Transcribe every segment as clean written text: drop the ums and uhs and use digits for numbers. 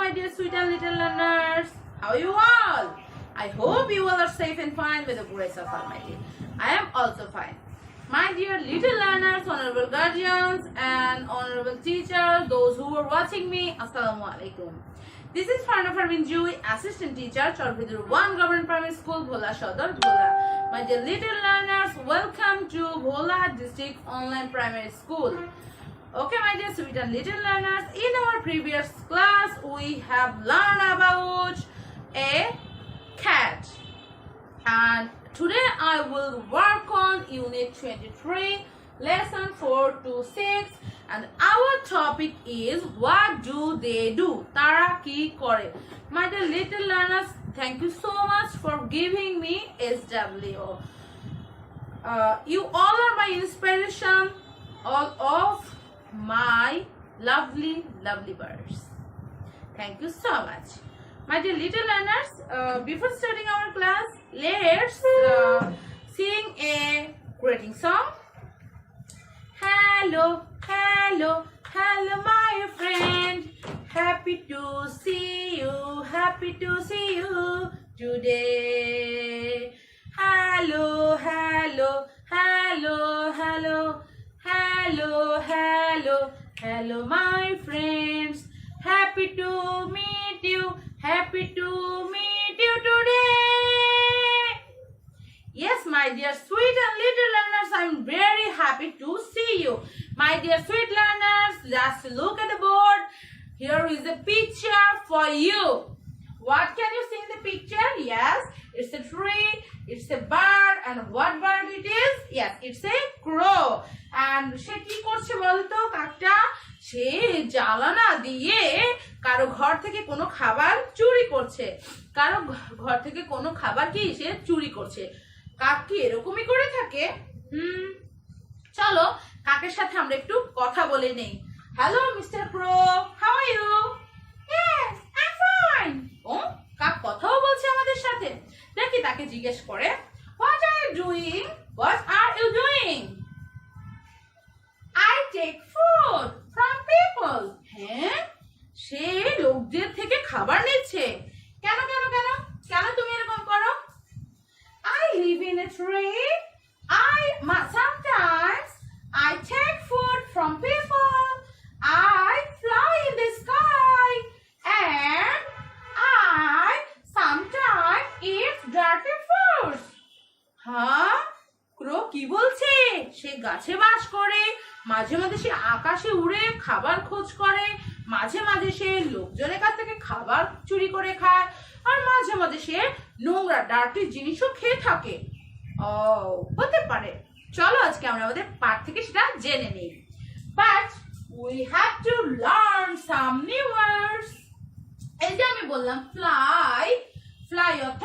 my dear sweet and little learners. How are you all? I hope you all are safe and fine with the grace of Almighty. I am also fine. My dear little learners, honorable guardians and honorable teachers, those who are watching me, Assalamu alaikum. This is Farna Parveen Jui, assistant teacher, Chorvidur 1 Government Primary School, Bhola Shodar, Bhola. My dear little learners, welcome to Bhola District Online Primary School. Okay, my dear sweet and little learners, in our previous class, we have learned about a cat. And today I will work on Unit 23, Lesson 4 to 6. And our topic is, what do they do? Tara ki kore. My dear little learners, thank you so much for giving me SWO. You all are my inspiration, all of my lovely birds. Thank you so much. My dear little learners, before starting our class, let's sing a greeting song. Hello, hello, hello my friend. Happy to see you today. Hello, hello, hello, hello. Hello, hello, hello my friends. Happy to meet you today. Yes, my dear sweet and little learners, I'm very happy to see you. My dear sweet learners, just look at the board. Here is a picture for you. What can you see in the picture? Yes, it's a tree, it's a bird, and what bird it is? Yes, it's a crow. And সে কি করছে বলতো কাকটা? সে জ্বালানা দিয়ে কারো ঘর থেকে কোনো খাবার চুরি করছে। কারো ঘর থেকে কোনো খাবার কি সে চুরি করছে। কাক কি এরকমই করে থাকে? চলো কাকের সাথে আমরা একটু কথা বলে নেই। Hello mister crow, how are you? Yes, I am fine. ও কাক কথাও বলছে আমাদের সাথে। দেখি তাকে জিজ্ঞেস করে, what are you doing? What are you doing? I take food from people. হ্যাঁ, সে লোকদের থেকে খাবার নিচ্ছে। কেন তুমি এরকম করো? I live in a tree. Sometimes I take food from people. I fly in the sky and I sometimes eat dirty fruits. হ্যাঁ, ক্রো কি বলছে? সে গাছে বাস করে, মাঝে মাঝে সে আকাশে উড়ে খাবার খোঁজ করে, মাঝে মাঝে সে লোকজনের কাছ থেকে খাবার চুরি করে খায়, আর মাঝে মাঝে সে নোংরা ডার্টি জিনিসও খেয়ে থাকে। ও হতে পারে। চলো আজকে আমরা আমাদের পাঠ থেকে সেটা জেনে নিই। But we have to learn some new words. এই যে আমি বললাম ফ্লাই, ফ্লাই অর্থ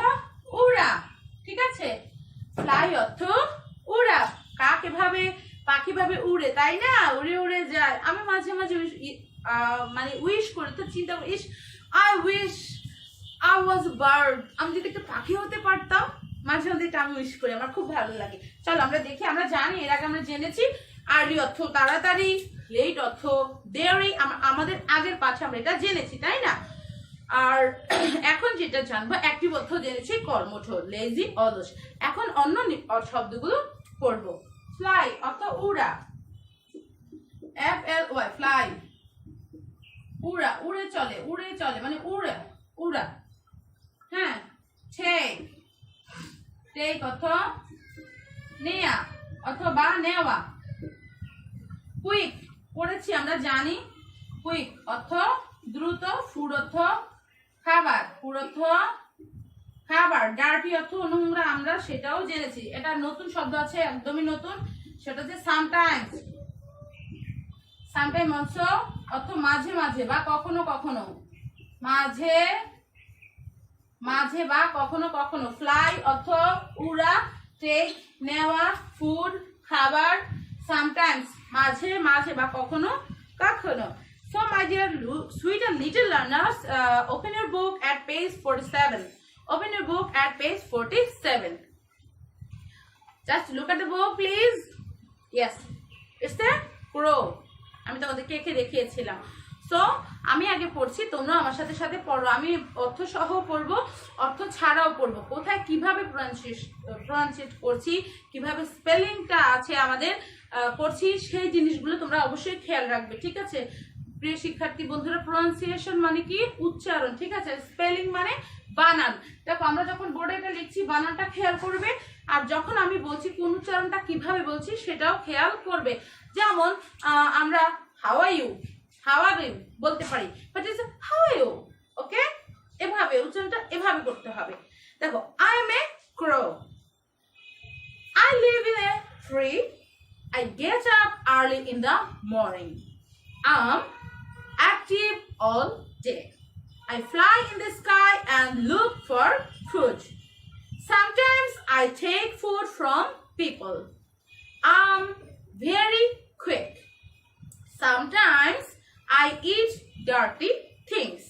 উড়া, ঠিক আছে? ফ্লাই অর্থ উড়া। কাক এভাবে পাখি ভাবে উড়ে, তাই না? উড়ে উড়ে যায়। আমি মাঝে মাঝে মানে উইশ করি, তো চিন্তা করি, ইস I wish I was bird. আমি যদি একটা পাখি হতে পারতাম, মাঝে মাঝে এটা আমি উইশ করি, আমার খুব ভালো লাগে। চলো আমরা দেখি, আমরা জানি, এর আগে আমরা জেনেছি আর্লি অর্থ তাড়াতাড়ি, লেট অর্থ দেরি, আমাদের আগের পাঠে আমরা এটা জেনেছি, তাই না? আর এখন যেটা জানবো, অ্যাক্টিভ অর্থ জেনেছি কর্মঠ, লেজি, অলস। এখন অন্য শব্দগুলো পড়বো। ফ্লাই অর্থ উড়া, FLY ফ্লাই, উড়া, উড়ে চলে মানে উড়া। হ্যাঁ, টেক অর্থ নেয়া অথবা নেওয়া। কুইক পড়েছি, আমরা জানি কুইক অর্থ দ্রুত, ফুড অর্থ খাবার, ডার্টি অর্থ নোংরা, আমরা সেটাও জেনেছি। এটা নতুন শব্দ আছে, একদমই নতুন, সেটা হচ্ছে সামটাইমস। সামটাইম অলসো অর্থ মাঝে মাঝে বা কখনো কখনো, মাঝে বা কখনো কখনো। ফ্লাই অর্থ উড়া, টেক নেওয়া, ফুড খাবার, সামটাইমস মাঝে মাঝে বা কখনো কখনো। So my dear sweet and little learners, open your book at page 47. Open your book at page 47. Just look at the book, please. Yes, it's the crow. আমি তোমাদেরকে এঁকে দেখিয়েছিলাম। সো আমি আগে পড়ছি, তোমরা আমার সাথে সাথে পড়ো। আমি অর্থ সহ পড়বো, অর্থ ছাড়াও পড়বো। কোথায় কিভাবে প্রনাউন্সিয়েট করছি, কিভাবে স্পেলিংটা আছে আমাদের করছি, সেই জিনিসগুলো তোমরা অবশ্যই খেয়াল রাখবে, ঠিক আছে প্রিয় শিক্ষার্থী বন্ধুরা? প্রনাউন্সিয়েশন মানে কি? উচ্চারণ, ঠিক আছে? স্পেলিং মানে বানান। দেখো আমরা যখন বোর্ডে এটা লিখছি বানানটা খেয়াল করবে, আর যখন আমি বলছি কোন উচ্চারণটা কিভাবে বলছি সেটাও খেয়াল করবে। যেমন আমরা হাউ আর ইউ বলতে পারি, but is how are you, okay? এভাবে উচ্চারণটা এভাবে করতে হবে। দেখো I am a crow, I live in a tree, I get up early in the morning. I'm active all day. I fly in the sky and look for food. Sometimes I take food from people. I'm very quick. Sometimes I eat dirty things.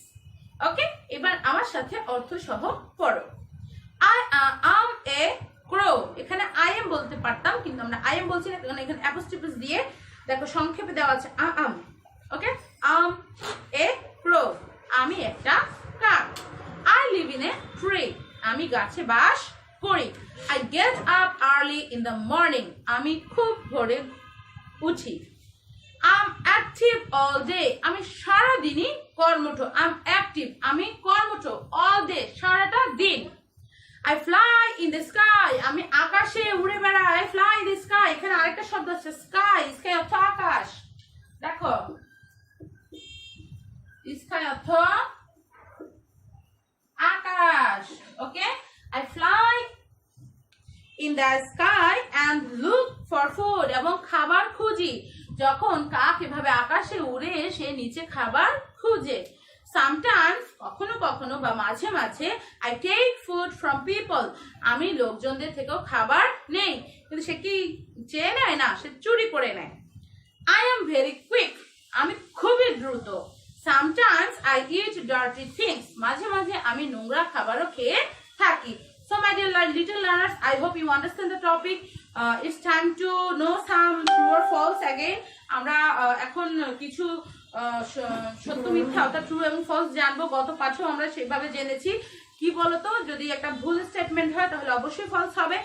Okay? এবার আমার সাথে অর্থ সহ পড়ো। I am a crow. এখানে I am বলতে পারতাম, কিন্তু আমরা I am বলছি না, কারণ এখানে অ্যাপোস্ট্রোফ দিয়ে দেখো সংক্ষেপে দেওয়া আছে am. Okay? am a crow. আমি একটা কাক। I live in a tree. আমি গাছে বাস করি। I get up early in the morning. আমি খুব ভোরে উঠি। I'm active all day. আমি সারা দিনই কর্মঠ। I'm active. আমি কর্মঠ all day, সারাটা দিন। I fly in the sky. আমি আকাশে উড়ে বেড়াই। I fly in the sky. এখানে আরেকটা শব্দ আছে sky. sky অর্থ আকাশ। দেখো sky অর্থ আকাশ। ওকে? I fly in the sky and look for food. এবং খাবার খুঁজি। যখন কাক এভাবে আকাশে উড়ে সে নিচে খাবার খুঁজে। Sometimes কখনো কখনো বা মাঝে মাঝে I take food from people. আমি লোকজনদের থেকেও খাবার নেই, কিন্তু সে কি চেয়ে নেয় না, সে চুরি করে নেয়। I am very quick. আমি খুবই দ্রুত। Sometimes I eat dirty things. মাঝে মাঝে আমি নোংরা খাবারও খেয়ে থাকি। So my dear little learners, I hope you understand the topic. It's time to know some true or false again. আমরা এখন কিছু সত্য মিথ্যা অর্থাৎ ট্রু এবং ফলস জানবো। গত পাঠেও আমরা সেভাবে জেনেছি। কি বলতো, যদি একটা ভুল স্টেটমেন্ট হয় তাহলে অবশ্যই ফলস হবে,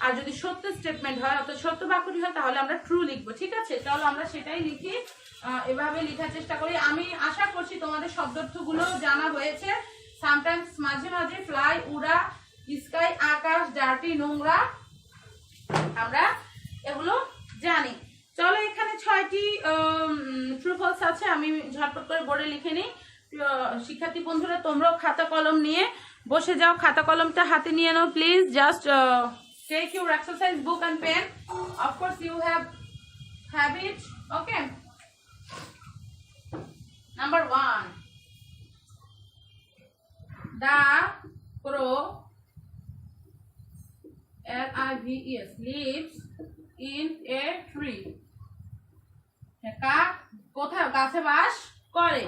আর যদি সত্য স্টেটমেন্ট হয় অর্থাৎ সত্য বাক্যটি হয় তাহলে আমরা ট্রু লিখবো, ঠিক আছে? চলো আমরা সেটাই লিখি, এভাবে লেখার চেষ্টা করি। আমি আশা করছি তোমাদের শব্দার্থগুলো জানা হয়েছে। সামটাইমস মাঝে মাঝে, ফ্লাই উড়া, স্কাই আকাশ, ডার্টি নোংরা, আমরা এগুলো জানি। চলো এখানে 6টি ট্রু ফলস আছে, আমি ঝটপট করে বোর্ডে লিখে নিই। শিক্ষার্থী বন্ধুরা তোমরাও খাতা কলম নিয়ে বসে যাও, খাতা কলমটা হাতে নিয়ে নাও please. Just take your exercise book and pen, of course you have it. Okay, number 1, the crow, L-I-V-E-S, lives in a tree. কাক কোথায় গাছে বাস করে।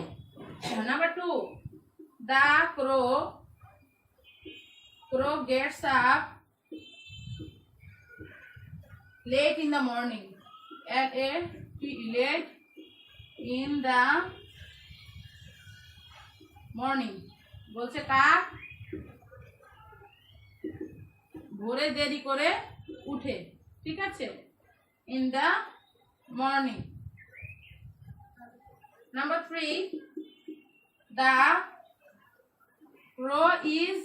Number 2, the crow gets up late in the morning. Late in the morning বলছে কাক ভোরে দেরি করে উঠে, ঠিক আছে? in the morning. Number 3, the crow is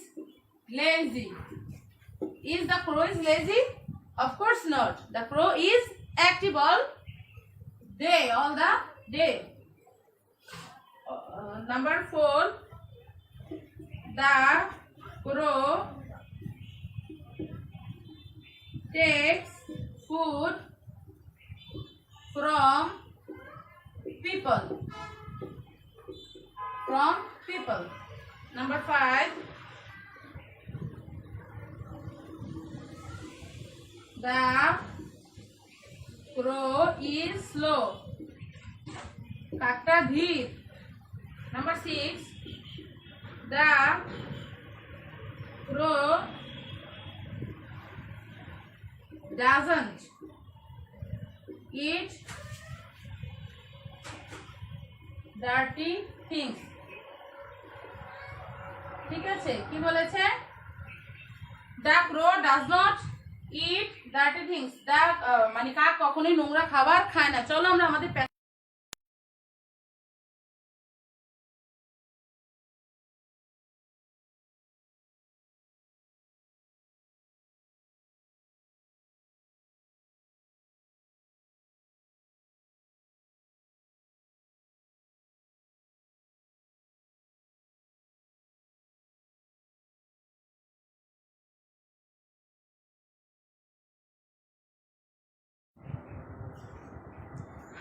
lazy. Is the crow is lazy? Of course not. The crow is active all the day. Number 4, the crow takes food from people. Number 5, the crow is slow. কাকটা ধীর। Number 6, the crow doesn't eat dirty things. ঠিক আছে, কি বলেছে? The crow does not eat dirty things. মানে কাক কখনোই নোংরা খাবার খায় না। চলো আমরা আমাদের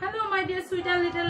hello my dear sweet and little